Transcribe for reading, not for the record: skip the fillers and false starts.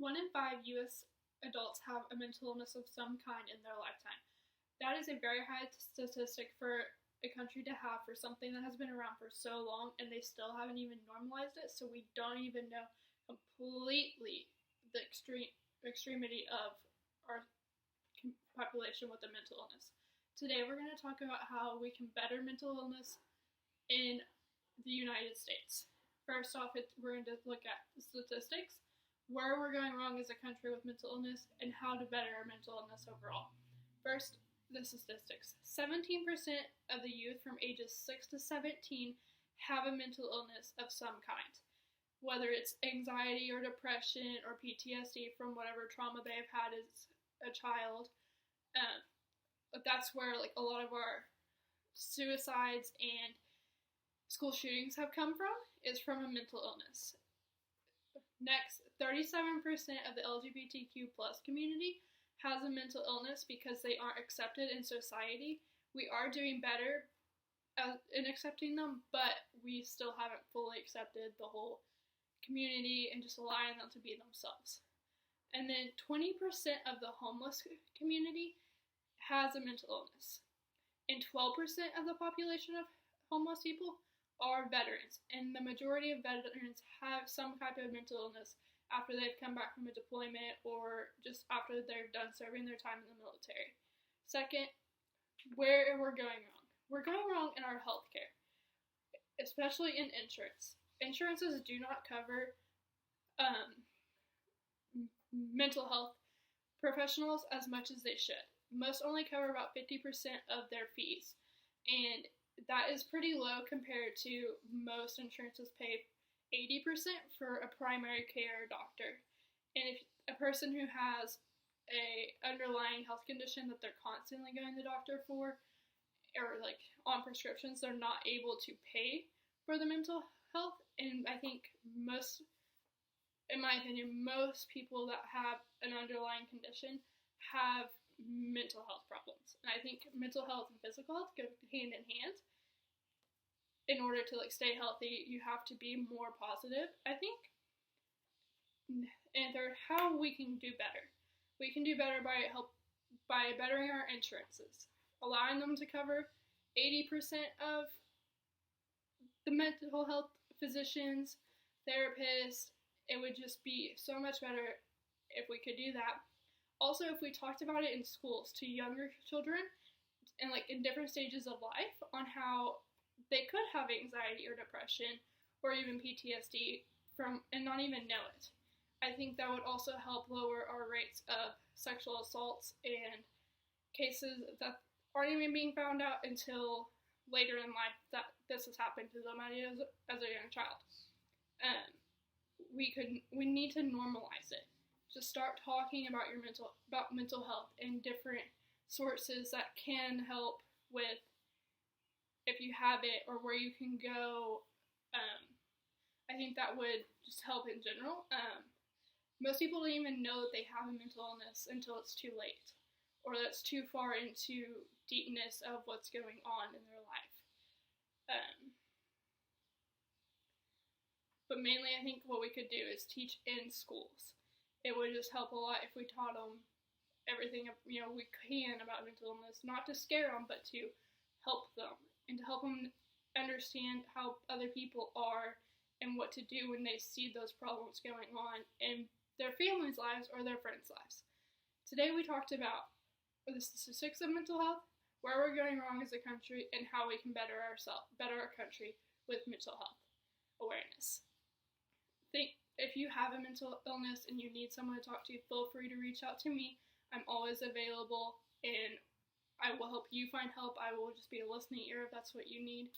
1 in 5 U.S. adults have a mental illness of some kind in their lifetime. That is a very high statistic for a country to have for something that has been around for so long, and they still haven't even normalized it, so we don't even know completely the extremity of our population with a mental illness. Today we're going to talk about how we can better mental illness in the United States. First off, we're going to look at the statistics, where we're going wrong as a country with mental illness, and how to better our mental illness overall. First, the statistics. 17% of the youth from ages 6 to 17 have a mental illness of some kind, whether it's anxiety or depression or PTSD from whatever trauma they've had as a child. But that's where a lot of our suicides and school shootings have come from, is from a mental illness. Next, 37% of the LGBTQ plus community has a mental illness because they aren't accepted in society. We are doing better in accepting them, but we still haven't fully accepted the whole community and just allowing them to be themselves. And then 20% of the homeless community has a mental illness. And 12% of the population of homeless people are veterans. And the majority of veterans have some type of mental illness after they've come back from a deployment or just after they've done serving their time in the military. Second, where we're going wrong. We're going wrong in our healthcare, especially in insurance. Insurances do not cover mental health professionals as much as they should. Most only cover about 50% of their fees, and that is pretty low compared to most insurances pay 80% for a primary care doctor. And if a person who has a underlying health condition that they're constantly going to the doctor for, or on prescriptions, they're not able to pay for the mental health. And I think in my opinion, most people that have an underlying condition have mental health problems. And I think mental health and physical health go hand in hand. In order to stay healthy, you have to be more positive, I think. And third, how we can do better. We can do better by bettering our insurances, allowing them to cover 80% of the mental health physicians, therapists. It would just be so much better if we could do that. Also, if we talked about it in schools to younger children and in different stages of life on how they could have anxiety or depression or even PTSD and not even know it. I think that would also help lower our rates of sexual assaults and cases that aren't even being found out until later in life that this has happened to somebody as a young child. We need to normalize it. Just start talking about mental health and different sources that can help with if you have it or where you can go. I think that would just help in general. Most people don't even know that they have a mental illness until it's too late, or that's too far into deepness of what's going on in their life. But mainly I think what we could do is teach in schools. It would just help a lot if we taught them everything we can about mental illness, not to scare them, but to help them and to help them understand how other people are and what to do when they see those problems going on in their family's lives or their friends' lives. Today we talked about the statistics of mental health, where we're going wrong as a country, and how we can better our country with mental health awareness. If you have a mental illness and you need someone to talk to, feel free to reach out to me. I'm always available, and I will help you find help. I will just be a listening ear if that's what you need.